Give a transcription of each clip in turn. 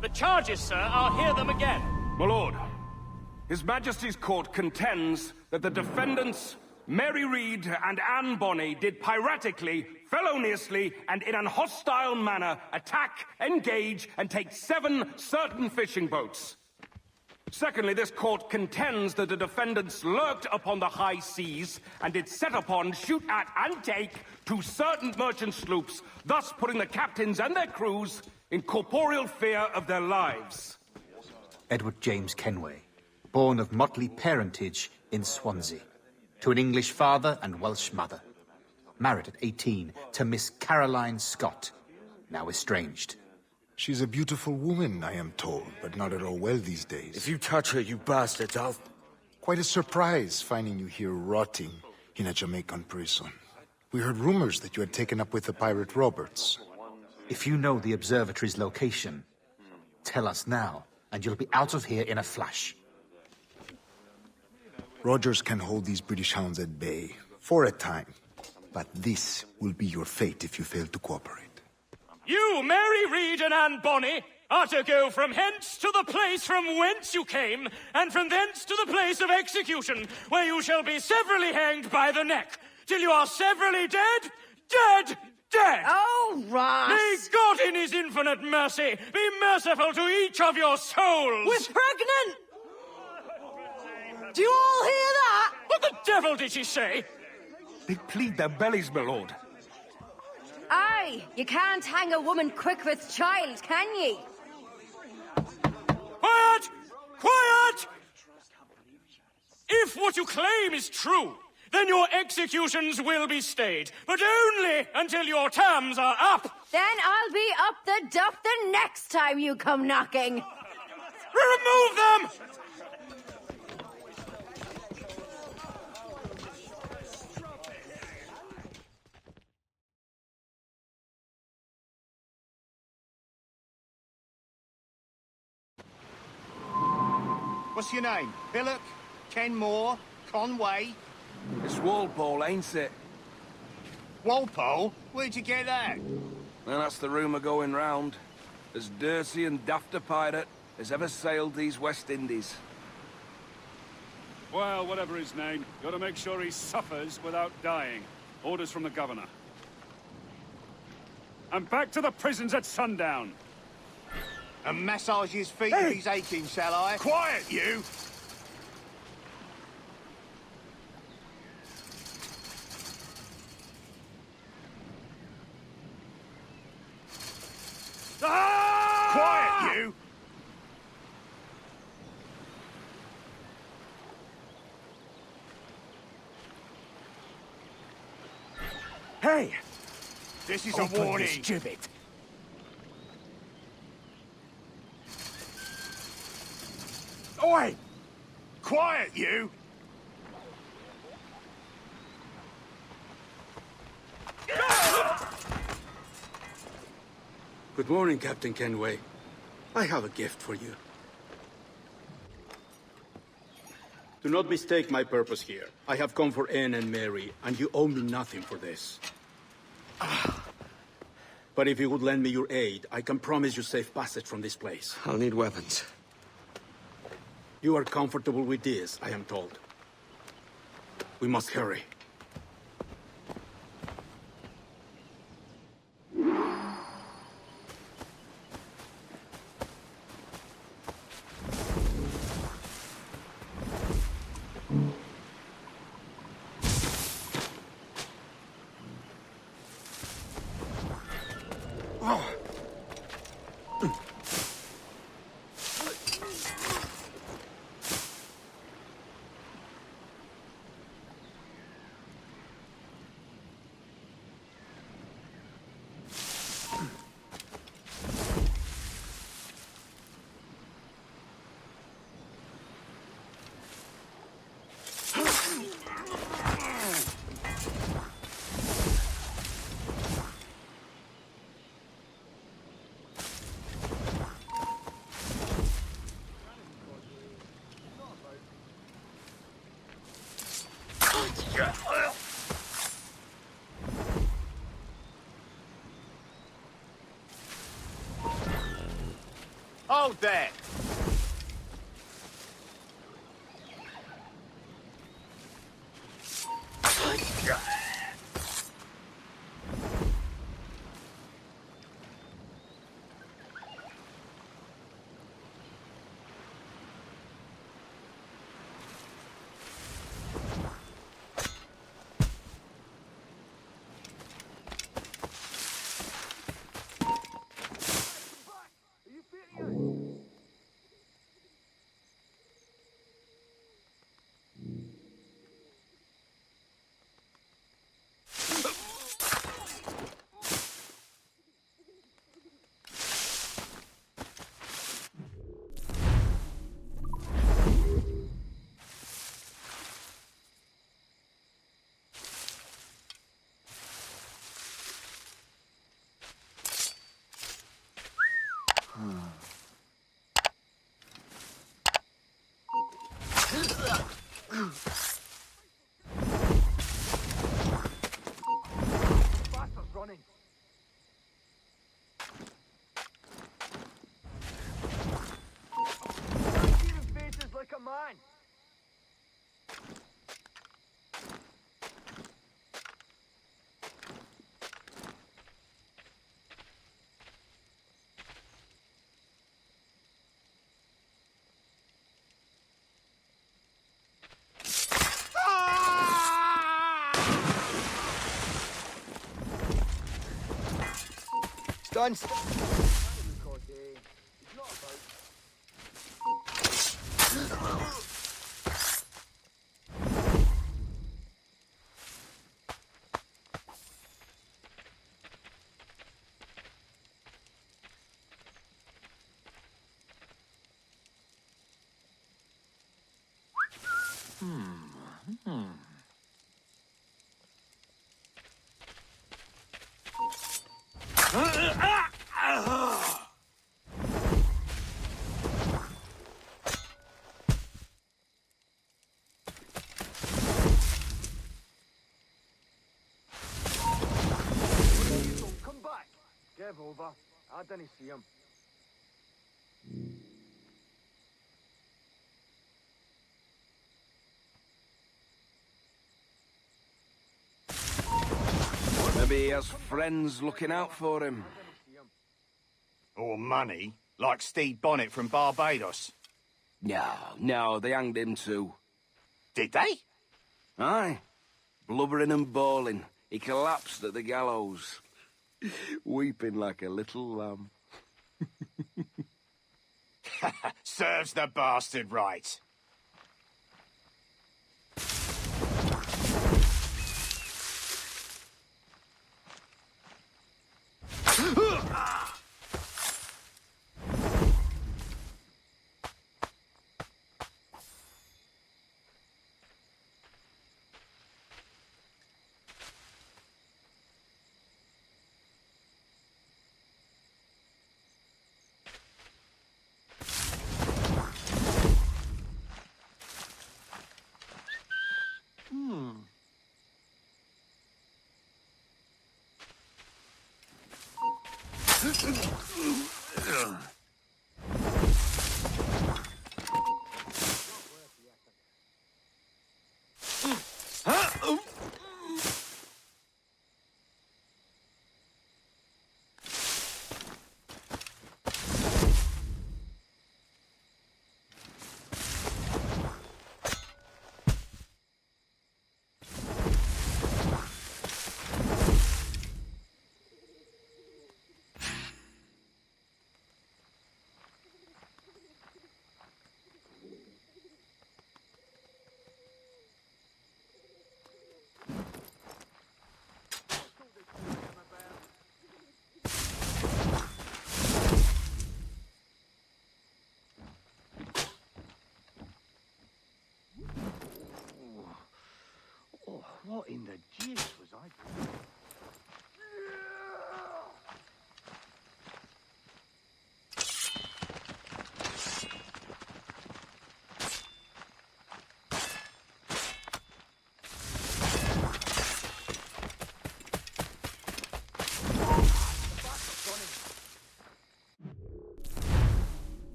The charges, sir, I'll hear them again. My lord, His Majesty's court contends that the defendants, Mary Read and Anne Bonny, did piratically, feloniously, and in an hostile manner attack, engage, and take 7 certain fishing boats. Secondly, this court contends that the defendants lurked upon the high seas and did set upon, shoot at, and take 2 certain merchant sloops, thus putting the captains and their crews in corporeal fear of their lives. Edward James Kenway, born of motley parentage in Swansea, to an English father and Welsh mother. Married at 18 to Miss Caroline Scott, now estranged. She's a beautiful woman, I am told, but not at all well these days. If you touch her, you bastards, I'll... Quite a surprise finding you here rotting in a Jamaican prison. We heard rumors that you had taken up with the pirate Roberts. If you know the observatory's location, tell us now, and you'll be out of here in a flash. Rogers can hold these British hounds at bay, for a time. But this will be your fate if you fail to cooperate. You, Mary Read and Anne Bonny, are to go from hence to the place from whence you came, and from thence to the place of execution, where you shall be severally hanged by the neck, till you are severally dead, dead, dead! Oh, Ross! May God in his infinite mercy be merciful to each of your souls! We're pregnant! Do you all hear that? What the devil did she say? They plead their bellies, my lord. Aye, you can't hang a woman quick with child, can ye? Quiet! Quiet! If what you claim is true, then your executions will be stayed, but only until your terms are up. Then I'll be up the duff the next time you come knocking. Remove them! What's your name? Billock? Kenmore? Conway? It's Walpole, ain't it? Walpole? Where'd you get that? Well, that's the rumour going round. As dirty and daft a pirate as ever sailed these West Indies. Well, whatever his name, gotta make sure he suffers without dying. Orders from the governor. And back to the prisons at sundown. And massage his feet if he's aching, shall I? Quiet, you! Quiet, you! Hey! This is a warning. Gibbet. Oi! Quiet, you! Good morning, Captain Kenway. I have a gift for you. Do not mistake my purpose here. I have come for Anne and Mary, and you owe me nothing for this. But if you would lend me your aid, I can promise you safe passage from this place. I'll need weapons. You are comfortable with this, I am told. We must hurry. Hold there. Bastard's running. Even faces like a man. Done. Come back. Give over. I didn't see him. Maybe he has friends looking out for him. Or money, like Steve Bonnet from Barbados. No, they hanged him too. Did they? Aye. Blubbering and bawling. He collapsed at the gallows. Weeping like a little lamb. Serves the bastard right.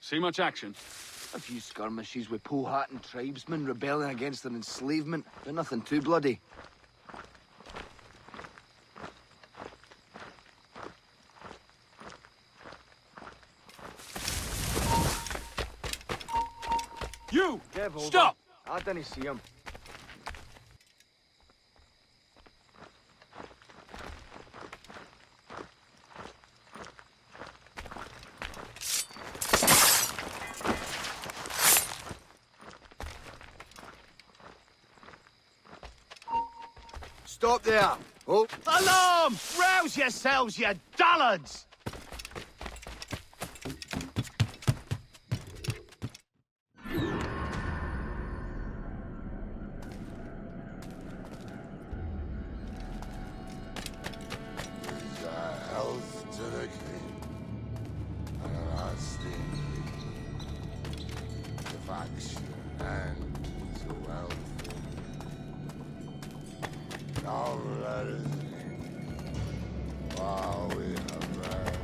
See much action? A few skirmishes with Powhatan tribesmen rebelling against their enslavement, but nothing too bloody. You! Give over. Stop! I didn't see him. Stop there! Oh, Alarm! Rouse yourselves, you dullards! Health to the king, and lasting to faction and to wealth. Now let us sing while we have read.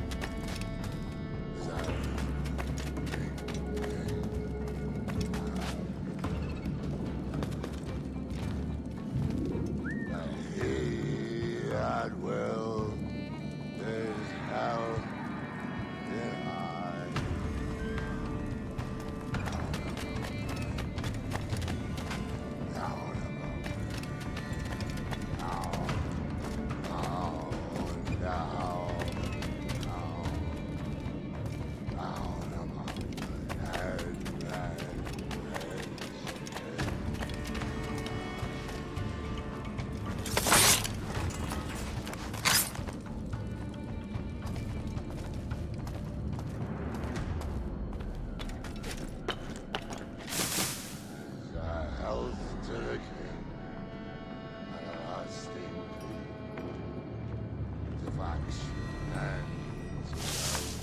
He that will is held in I. Health to the king, and a lasting to faction and to wealth.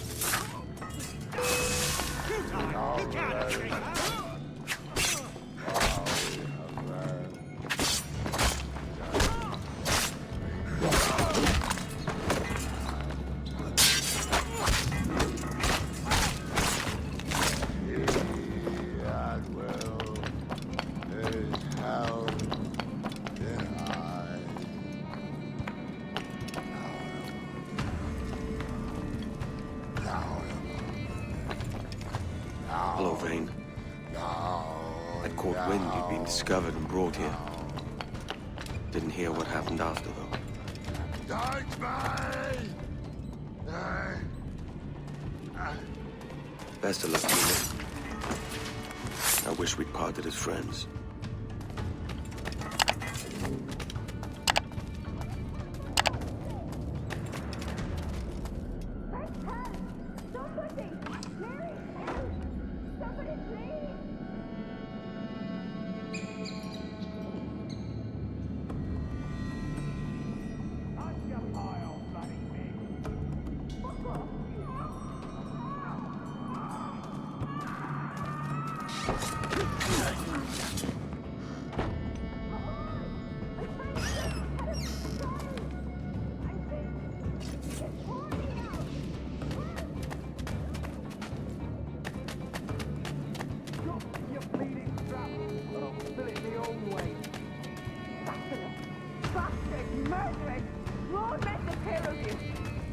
Now let us sing while we have read. He that will is held in I. Hello, Vane. I'd caught wind you'd been discovered and brought here. Didn't hear what happened after, though. Don't me! Best of luck to you. I wish we'd parted as friends.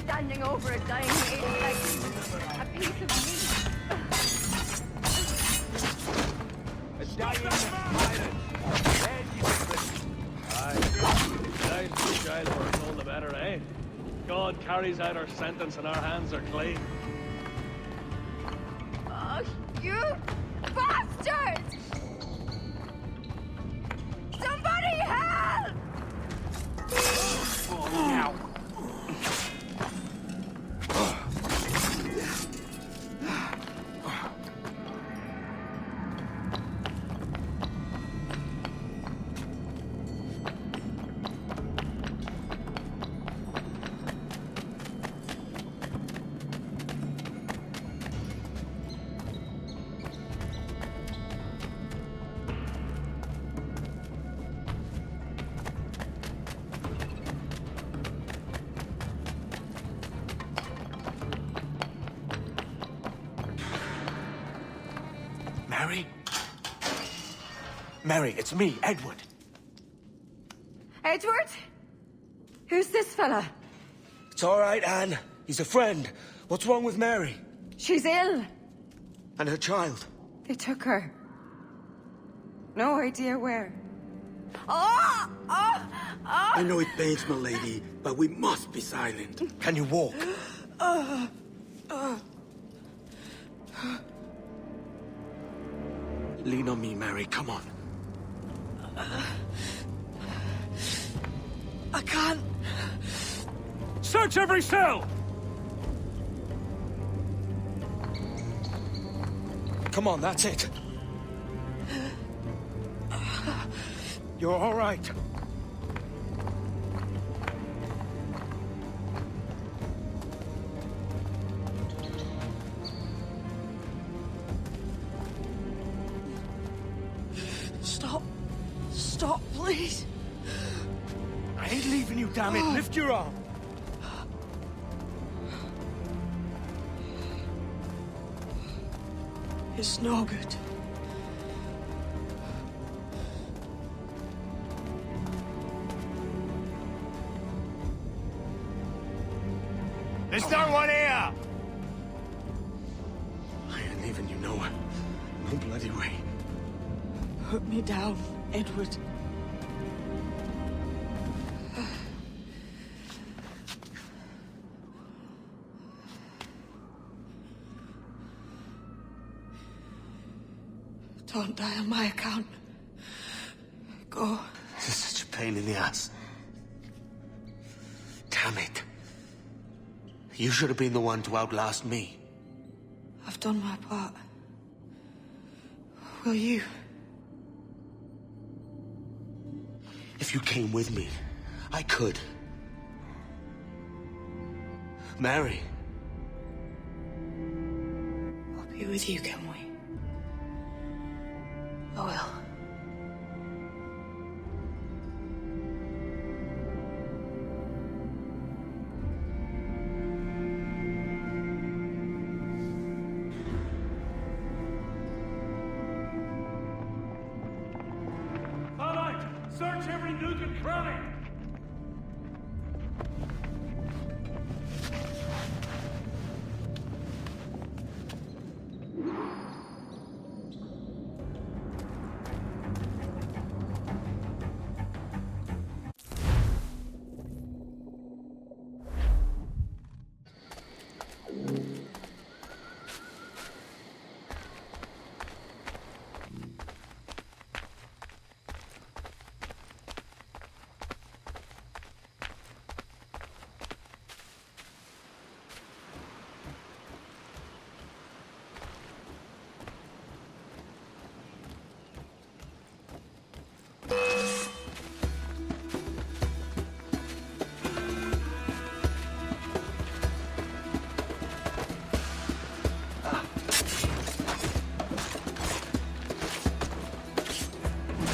Standing over a dying lady like a piece of meat. A dying pirate. Then you Aye. The child we're told the better, eh? God carries out our sentence and our hands are clean. Oh, you bastards! Somebody help! Now. Mary? Mary, it's me, Edward. Edward? Who's this fella? It's all right, Anne. He's a friend. What's wrong with Mary? She's ill. And her child? They took her. No idea where. Oh! Oh! Oh! I know it pains, my lady, but we must be silent. Can you walk? Lean on me, Mary. Come on. I can't. Search every cell! Come on, that's it. You're all right. Stop. Stop, please. I ain't leaving you, damn it. Lift your arm. It's no good. There's no one here! I ain't leaving you nowhere. No bloody way. Put me down, Edward. Don't die on my account. Go. This is such a pain in the ass. Damn it. You should have been the one to outlast me. I've done my part. Will you? If you came with me, I could. Mary. I'll be with you, Kenway. I will. All right, search every nook and cranny.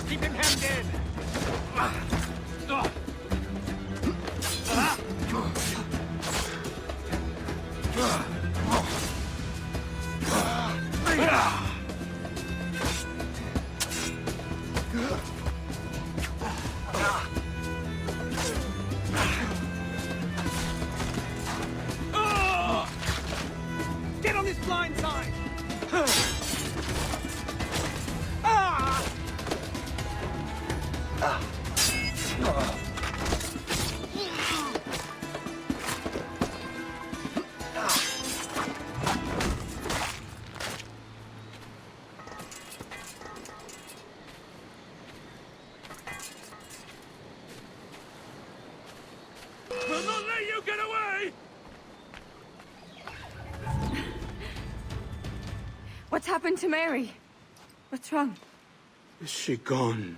Keep him hemmed in! Get on this blind side! We'll not let you get away! What's happened to Mary? What's wrong? Is she gone?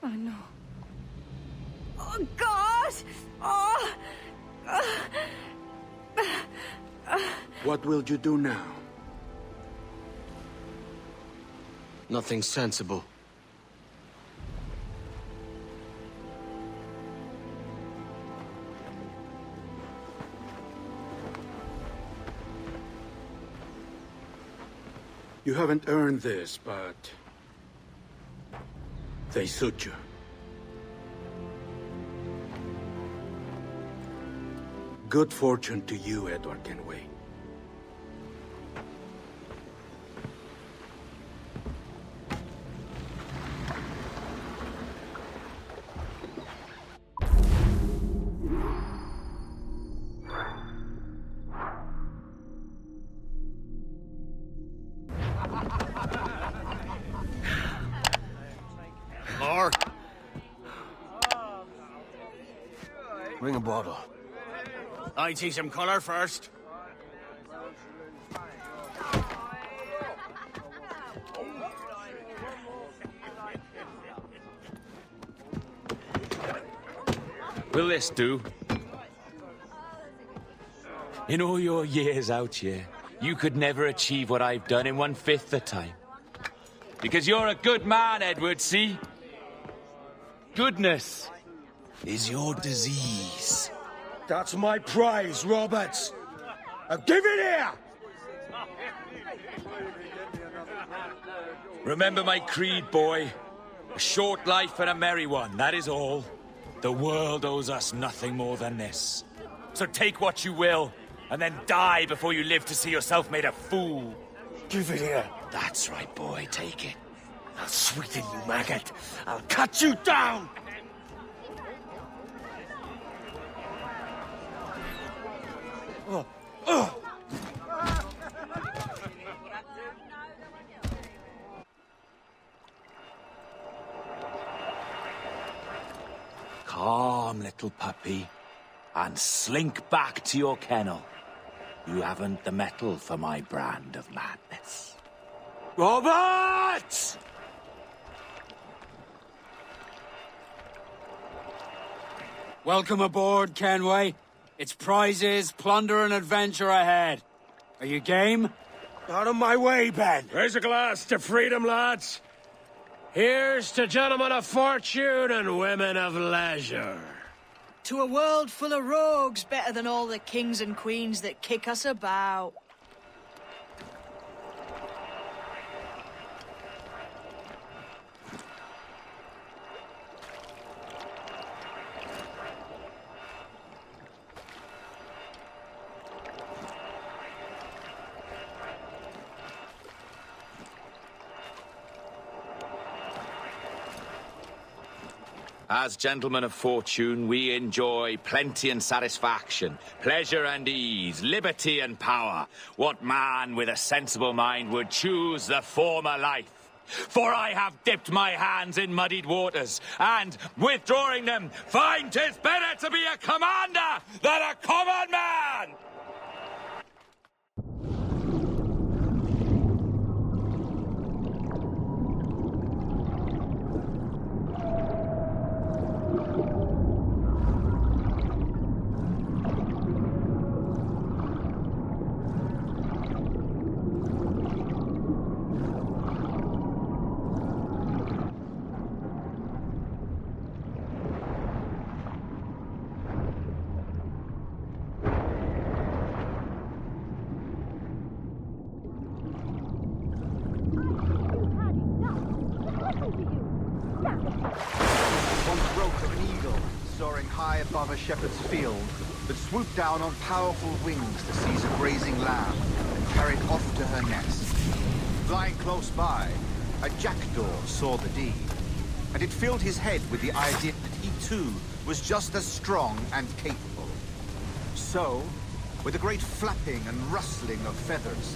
Oh, no. Oh, God! Oh! What will you do now? Nothing sensible. You haven't earned this, but... they suit you. Good fortune to you, Edward Kenway. Bring a bottle. I see some colour first. Will this do? In all your years out here, you could never achieve what I've done in 1/5 the time. Because you're a good man, Edward, see? Goodness is your disease. That's my prize, Roberts. Now give it here! Remember my creed, boy. A short life and a merry one, that is all. The world owes us nothing more than this. So take what you will, and then die before you live to see yourself made a fool. Give it here. That's right, boy, take it. I'll sweeten you, maggot. I'll cut you down! Calm, little puppy, and slink back to your kennel. You haven't the mettle for my brand of madness. Roberts! Welcome aboard, Kenway. It's prizes, plunder, and adventure ahead. Are you game? Out of my way, Ben. Raise a glass to freedom, lads. Here's to gentlemen of fortune and women of leisure. To a world full of rogues, better than all the kings and queens that kick us about. As gentlemen of fortune, we enjoy plenty and satisfaction, pleasure and ease, liberty and power. What man with a sensible mind would choose the former life? For I have dipped my hands in muddied waters, and, withdrawing them, find 'tis better to be a commander than a common man! Above a shepherd's field, that swooped down on powerful wings to seize a grazing lamb and carry it off to her nest. Flying close by, a jackdaw saw the deed, and it filled his head with the idea that he too was just as strong and capable. So, with a great flapping and rustling of feathers,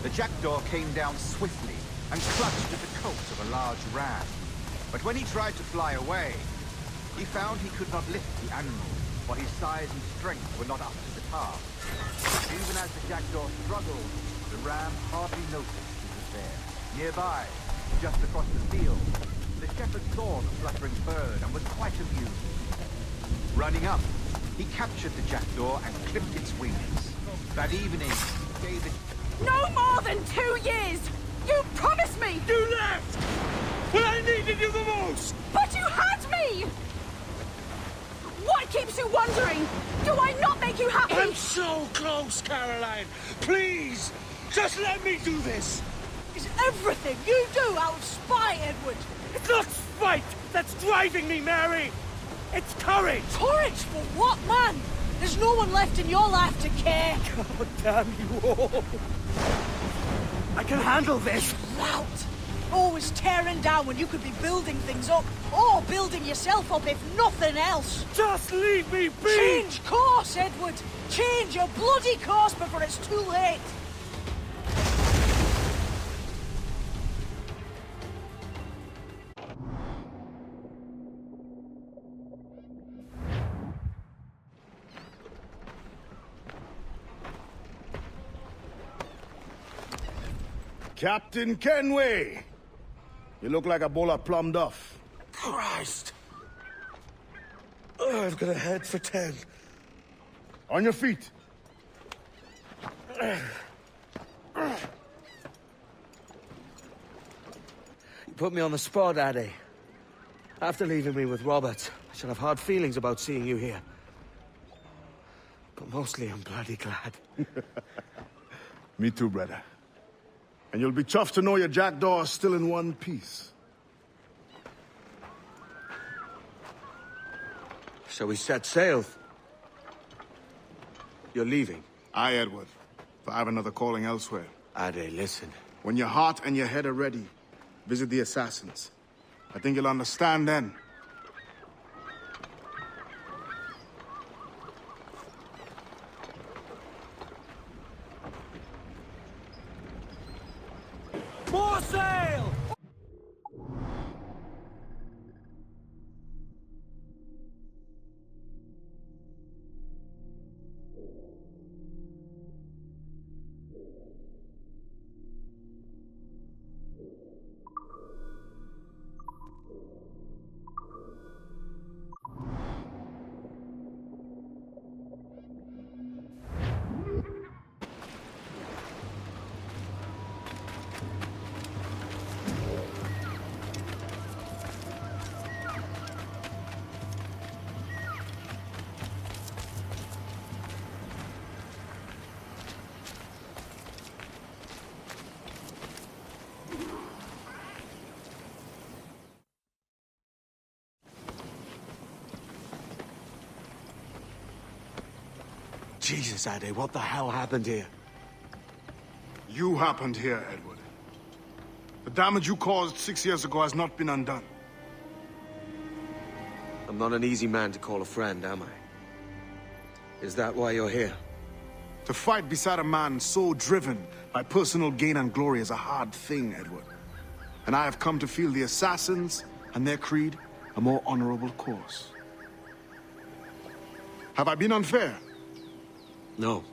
the jackdaw came down swiftly and clutched at the coat of a large ram. But when he tried to fly away, he found he could not lift the animal, for his size and strength were not up to the task. Even as the jackdaw struggled, the ram hardly noticed he was there. Nearby, just across the field, the shepherd saw the fluttering bird and was quite amused. Running up, he captured the jackdaw and clipped its wings. That evening, he gave it... No more than 2 years! You promised me! You left! When I needed you the most! But you had me! What keeps you wondering? Do I not make you happy? I'm so close, Caroline! Please! Just let me do this! Is everything you do out of spite, Edward? It's not spite that's driving me, Mary! It's courage! Courage for what, man? There's no one left in your life to care. God damn you all! I can handle this! Lout! Always tearing down when you could be building things up, or building yourself up if nothing else. Just leave me be! Change course, Edward! Change your bloody course before it's too late! Captain Kenway! You look like a bowl of plum duff. Christ! Oh, I've got a head for 10. On your feet. You put me on the spot, Addy. After leaving me with Robert, I should have hard feelings about seeing you here. But mostly I'm bloody glad. Me too, brother. And you'll be chuffed to know your jackdaw is still in one piece. Shall we set sail? You're leaving? Aye, Edward. But I have another calling elsewhere. Ade, listen. When your heart and your head are ready, visit the assassins. I think you'll understand then. More sail! Jesus, Ade, what the hell happened here? You happened here, Edward. The damage you caused 6 years ago has not been undone. I'm not an easy man to call a friend, am I? Is that why you're here? To fight beside a man so driven by personal gain and glory is a hard thing, Edward. And I have come to feel the assassins and their creed a more honorable course. Have I been unfair? No.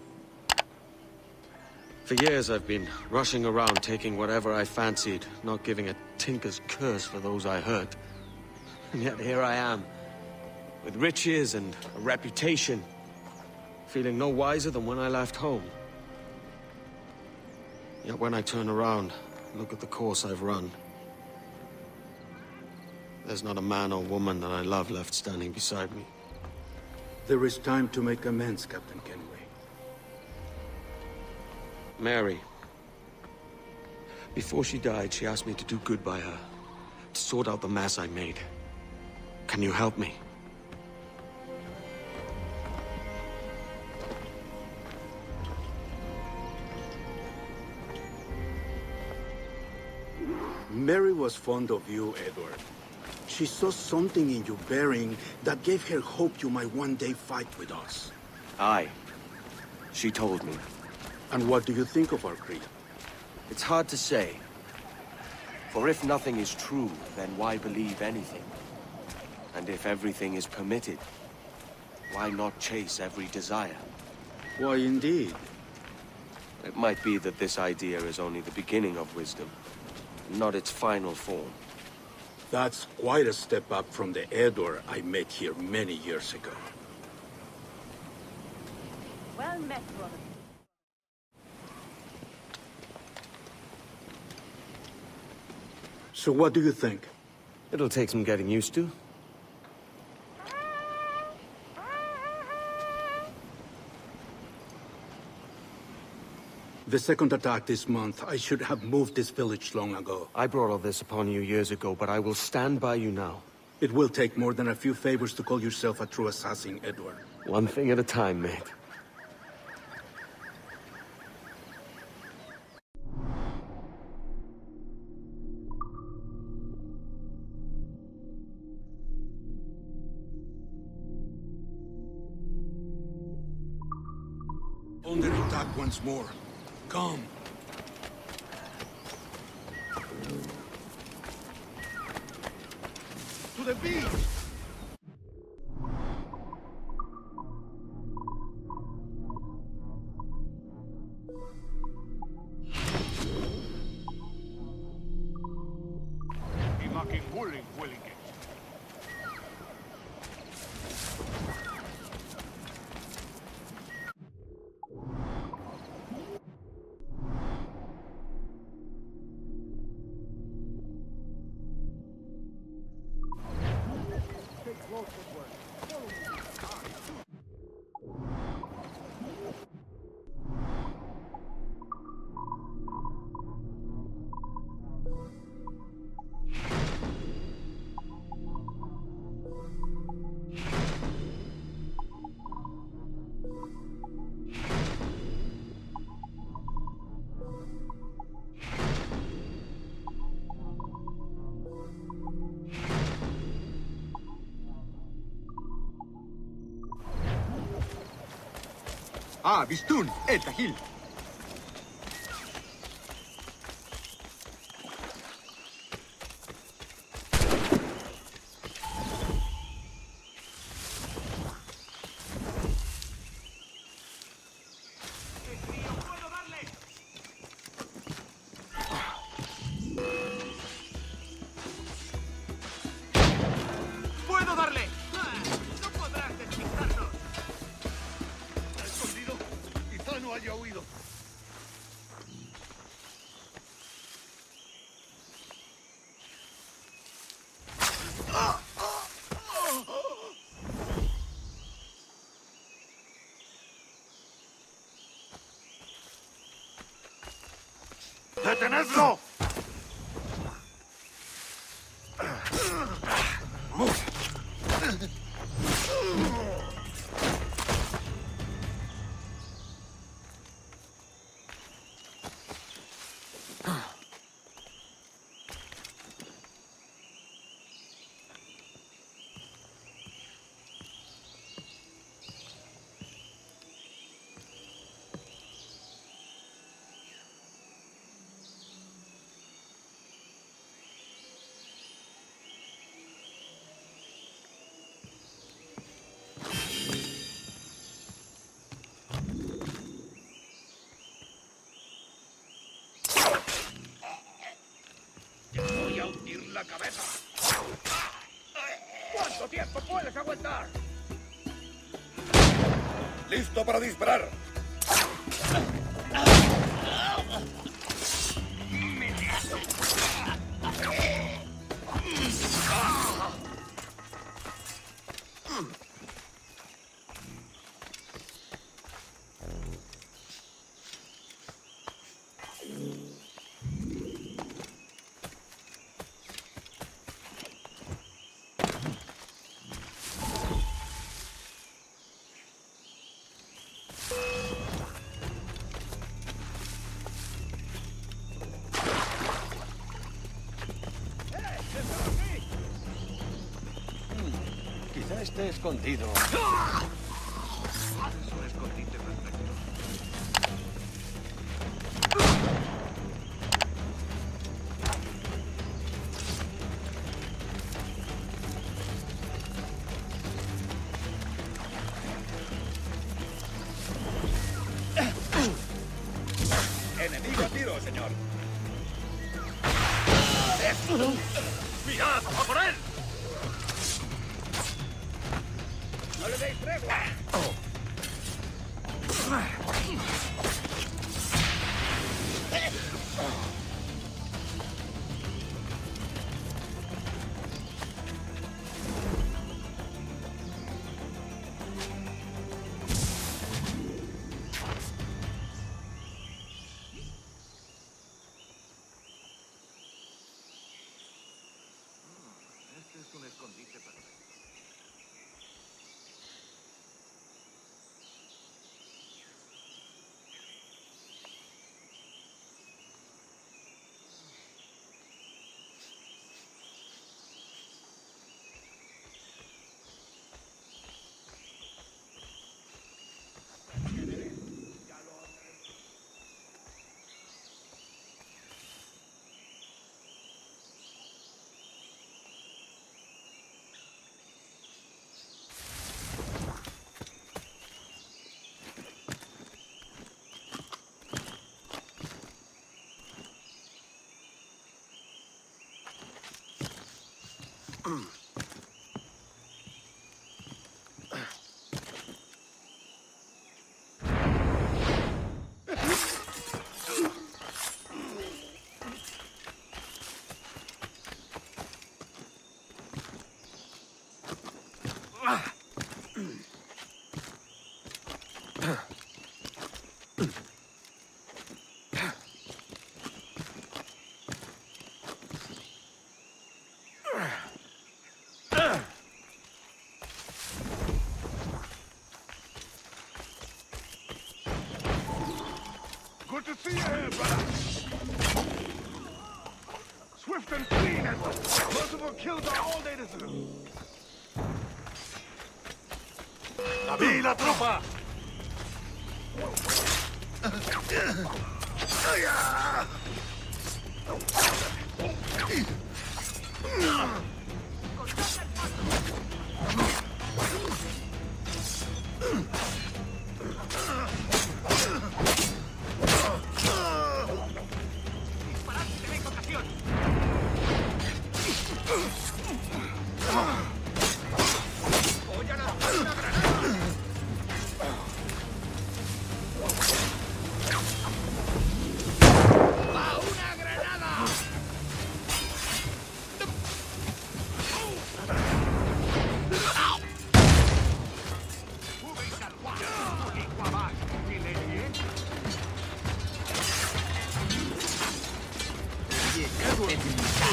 For years I've been rushing around taking whatever I fancied, not giving a tinker's curse for those I hurt. And yet here I am, with riches and a reputation, feeling no wiser than when I left home. Yet when I turn around, look at the course I've run, there's not a man or woman that I love left standing beside me. There is time to make amends, Captain Kenway. Mary. Before she died, she asked me to do good by her, to sort out the mess I made. Can you help me? Mary was fond of you, Edward. She saw something in your bearing that gave her hope you might one day fight with us. Aye. She told me. And what do you think of our creed? It's hard to say. For if nothing is true, then why believe anything? And if everything is permitted, why not chase every desire? Why, indeed. It might be that this idea is only the beginning of wisdom, not its final form. That's quite a step up from the Edward I met here many years ago. Well met, brother. So what do you think? It'll take some getting used to. The second attack this month. I should have moved this village long ago. I brought all this upon you years ago, but I will stand by you now. It will take more than a few favors to call yourself a true assassin, Edward. One thing at a time, mate. Under attack once more. Come. To the beach! Bistun, Tahil. ¡Puedo darle! ¡No podrás despistarnos! ¿Está escondido? Quizá no haya huido. ¡Detenedlo! Voy a hundir la cabeza. ¿Cuánto tiempo puedes aguantar? ¡Listo para disparar! Quizá esté escondido. Es un escondite perfecto. Enemigo a tiro, señor. ¡Mirad! ¡A por él! ¡No le deis tregua! un escondite perfecto. Good to see you here, brother. Swift and clean, Edward. Merciful kills are all they deserve. ¡David, la tropa!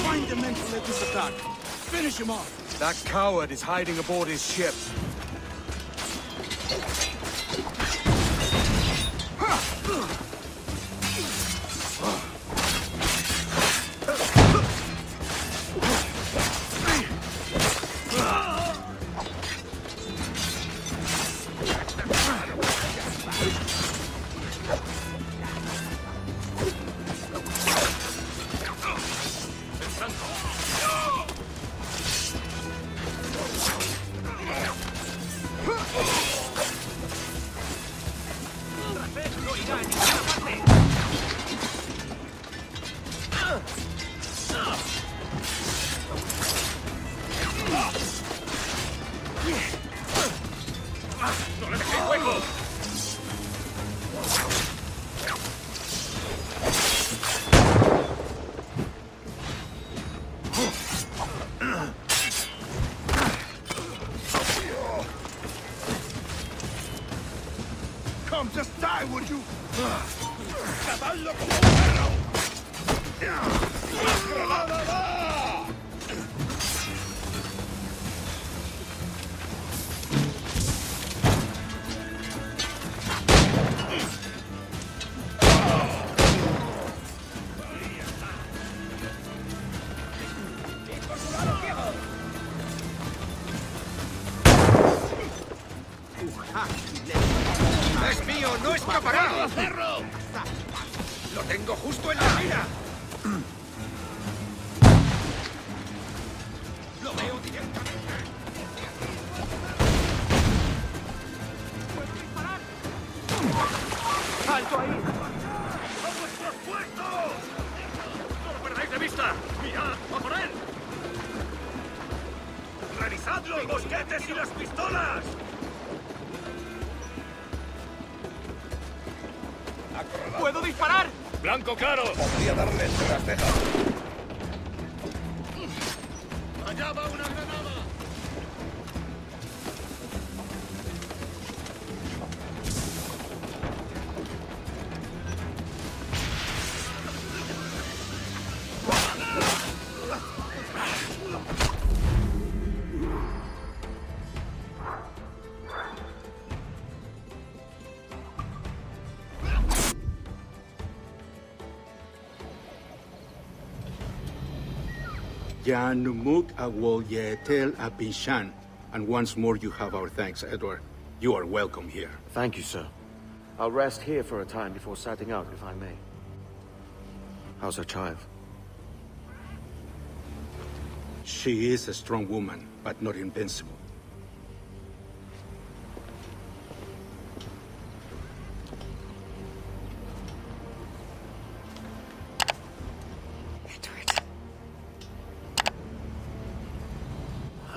Find the men to let this attack. Finish him off. That coward is hiding aboard his ship. Come, just die, would you? ¡Catadlo como un perro! ¡Más granada va! ¡Es mío! ¡No escapará! ¡Lo tengo justo en la mira! ¡Lo veo directamente! ¡Puedes disparar! ¡Alto ahí! ¡A vuestros puestos! ¡No lo perdáis de vista! ¡Mirad! ¡A por él! ¡Revisad los mosquetes y las pistolas! ¡Puedo disparar! ¡Blanco claro! Podría darle entre las cejas. ¡Allá va una granada! Jan Numuk Awol Yetel Abishan. And once more you have our thanks, Edward. You are welcome here. Thank you, sir. I'll rest here for a time before setting out, if I may. How's her child? She is a strong woman, but not invincible.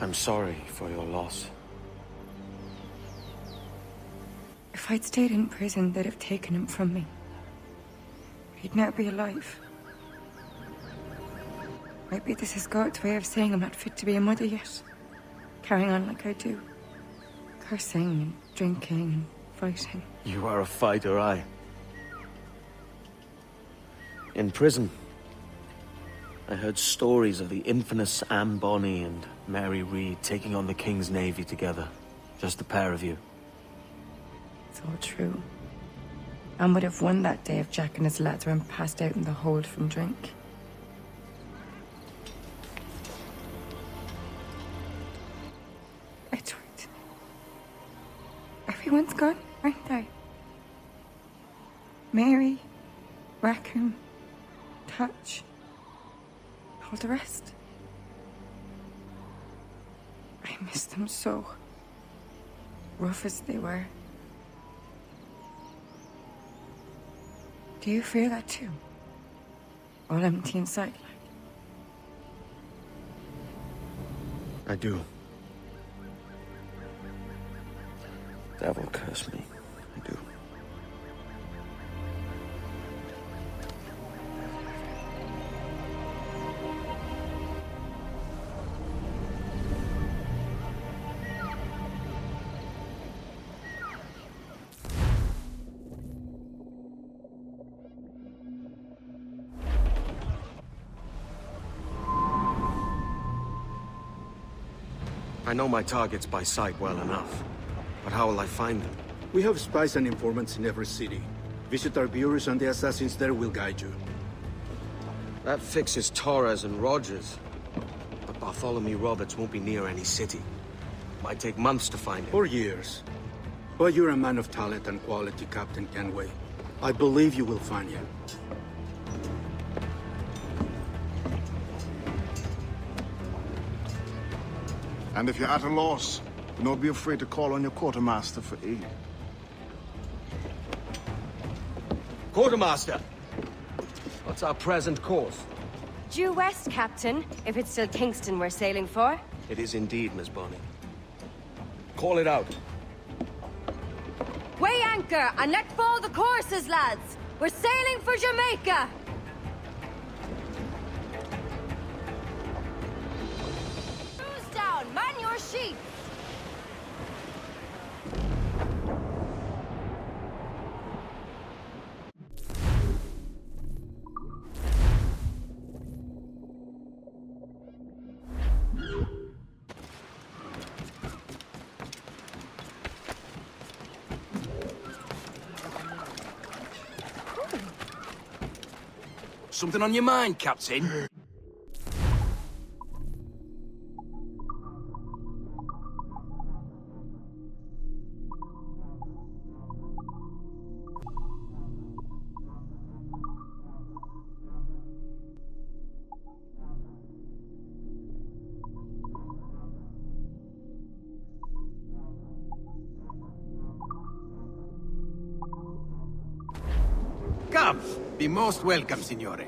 I'm sorry for your loss. If I'd stayed in prison, they'd have taken him from me. He'd never be alive. Maybe this is God's way of saying I'm not fit to be a mother yet. Carrying on like I do. Cursing and drinking and fighting. You are a fighter, aye. In prison, I heard stories of the infamous Anne Bonny and Mary Reed taking on the King's Navy together. Just the pair of you. It's all true. Anne would have won that day if Jack and his lads weren't passed out in the hold from drink. Edward. Everyone's gone, aren't they? Mary, Rackham, Thatch, all the rest. I miss them so. Rough as they were. Do you feel that too? All empty inside, like? I do. Devil curse me. I do. I know my targets by sight well enough, but how will I find them? We have spies and informants in every city. Visit our bureaus and the assassins there will guide you. That fixes Torres and Rogers. But Bartholomew Roberts won't be near any city. Might take months to find him. Or years. But you're a man of talent and quality, Captain Kenway. I believe you will find him. And if you're at a loss, do not be afraid to call on your quartermaster for aid. Quartermaster! What's our present course? Due west, Captain, if it's still Kingston we're sailing for. It is indeed, Miss Bonny. Call it out. Weigh anchor and let fall the courses, lads! We're sailing for Jamaica! Cruise down, man your sheep! Something on your mind, Captain? Come, be most welcome, Signore.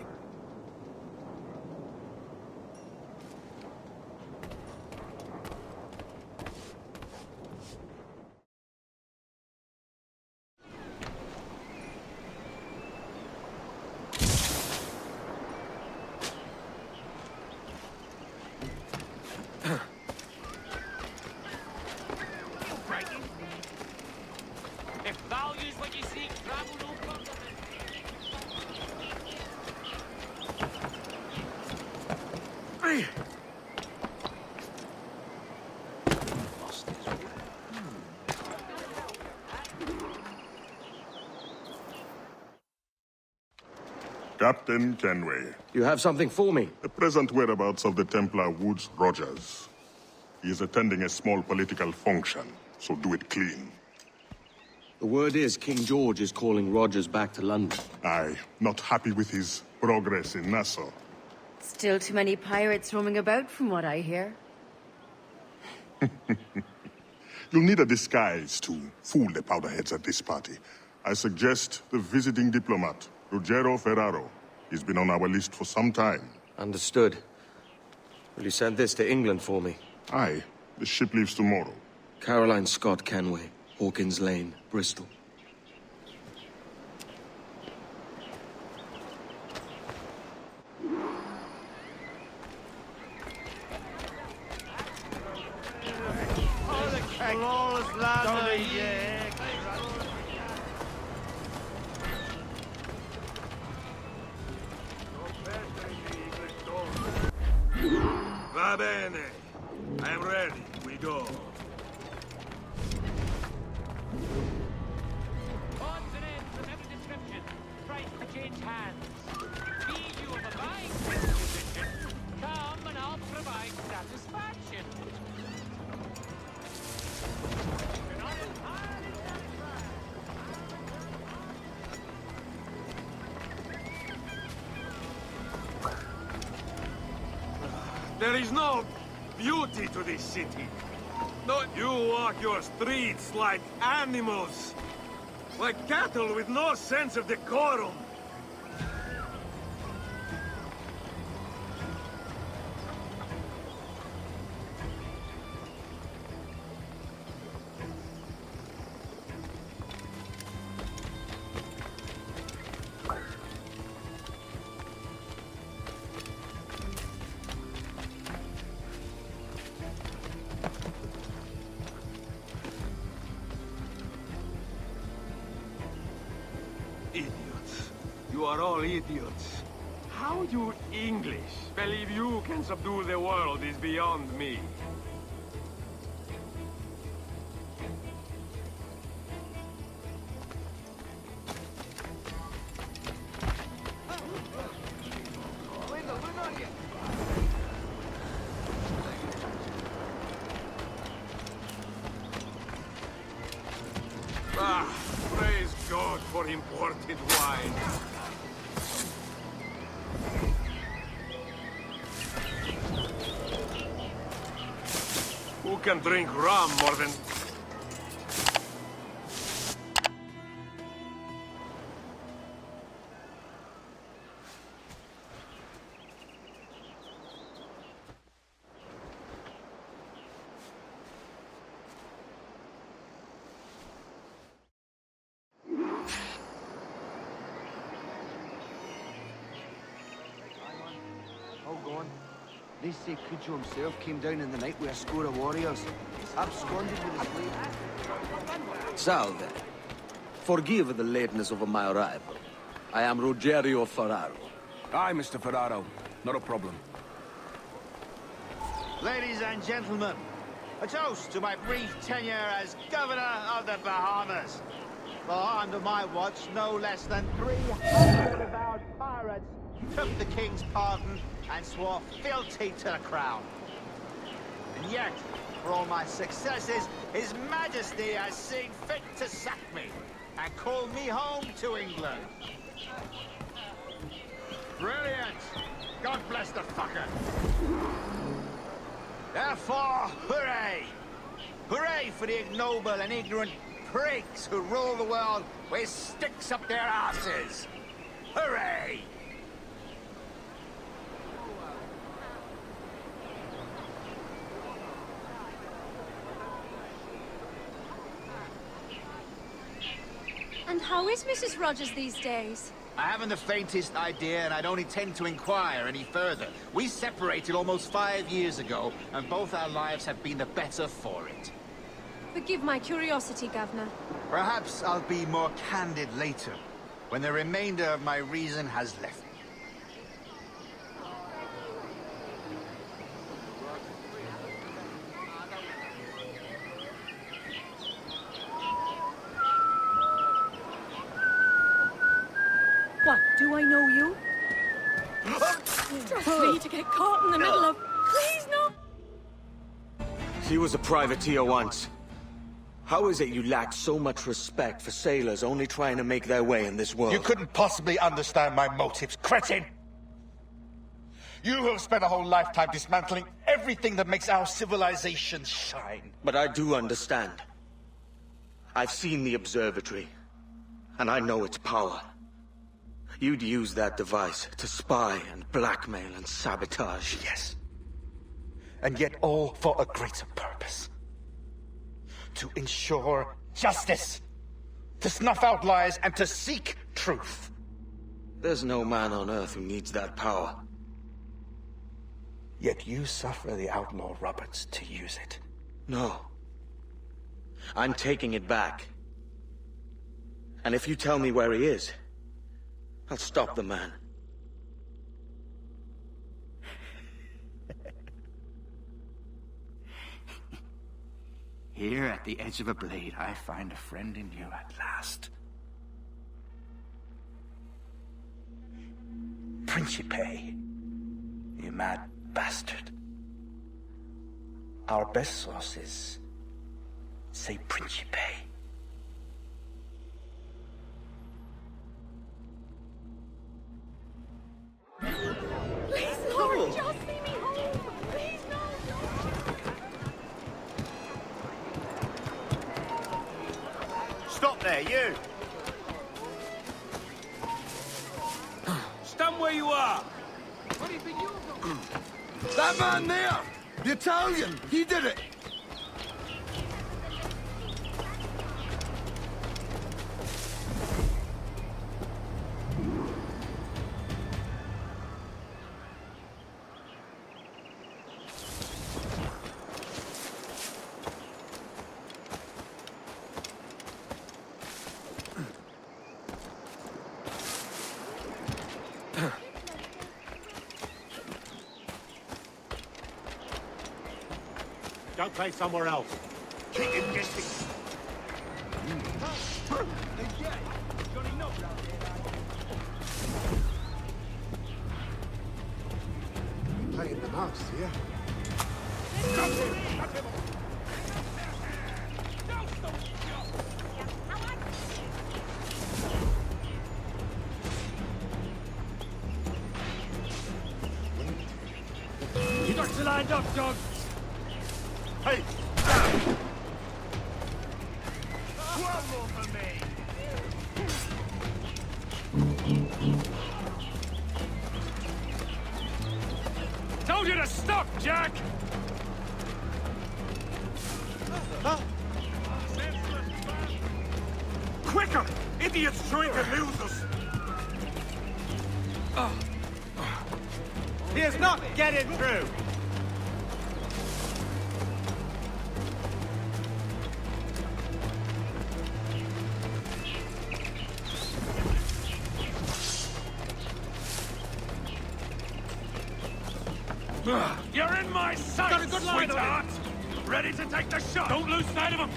Captain Kenway. You have something for me? The present whereabouts of the Templar Woods Rogers. He is attending a small political function, so do it clean. The word is King George is calling Rogers back to London. Aye, not happy with his progress in Nassau. Still too many pirates roaming about, from what I hear. You'll need a disguise to fool the powderheads at this party. I suggest the visiting diplomat, Ruggiero Ferraro. He's been on our list for some time. Understood. Will you send this to England for me? Aye. The ship leaves tomorrow. Caroline Scott Kenway, Hawkins Lane, Bristol. Va bene. I am ready. We go. Continents of every description, price to change hands. Be you of a buying position, come and I'll provide satisfaction. There is no beauty to this city. No, you walk your streets like animals. Like cattle with no sense of decorum. Idiots. You are all idiots. How you English believe you can subdue the world is beyond me. Ah, praise God for imported wine. Who can drink rum more than... Hold on. They say Cujo himself came down in the night with a score of warriors. Absconded with his slave. Salve. Forgive the lateness of my arrival. I am Ruggiero Ferraro. Aye, Mr. Ferraro. Not a problem. Ladies and gentlemen, a toast to my brief tenure as Governor of the Bahamas. For under my watch, no less than 300 devoured pirates took the king's pardon and swore fealty to the crown. And yet, for all my successes, His Majesty has seen fit to sack me and call me home to England. Brilliant! God bless the fucker! Therefore, hooray! Hooray for the ignoble and ignorant prigs who rule the world with sticks up their asses! Hooray! And how is Mrs. Rogers these days? I haven't the faintest idea, and I don't intend to inquire any further. We separated almost 5 years ago, and both our lives have been the better for it. Forgive my curiosity, Governor. Perhaps I'll be more candid later, when the remainder of my reason has left me. What, do I know you? Just me to get caught in the middle of... Please, no! He was a privateer once. How is it you lack so much respect for sailors only trying to make their way in this world? You couldn't possibly understand my motives, cretin! You have spent a whole lifetime dismantling everything that makes our civilization shine. But I do understand. I've seen the observatory, and I know its power. You'd use that device to spy and blackmail and sabotage. Yes. And yet all for a greater purpose. To ensure justice. To snuff out lies and to seek truth. There's no man on Earth who needs that power. Yet you suffer the outlaw Roberts to use it. No. I'm taking it back. And if you tell me where he is, I'll stop the man. Here at the edge of a blade, I find a friend in you at last. Principe, you mad bastard. Our best sources say Principe. Please, Lord, just leave me home! Please, no! Stop there, you! Stand where you are! That man there! The Italian! He did it! Don't play somewhere else. Keep him guessing. Playing the mouse, yeah? You got you lined up, dog. Hey! One more for me. Told you to stop, Jack! Quicker! Idiots trying to lose us! He is not getting through! You're in my sight, got a good line sweetheart! Ready to take the shot! Don't lose sight of him!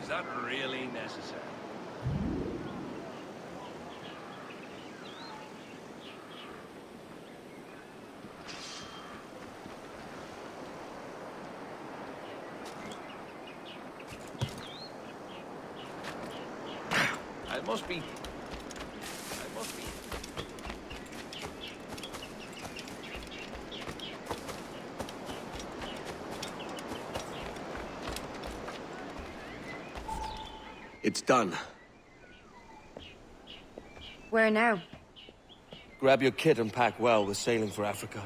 Is that really necessary? I must be... It's done. Where now? Grab your kit and pack well. We're sailing for Africa.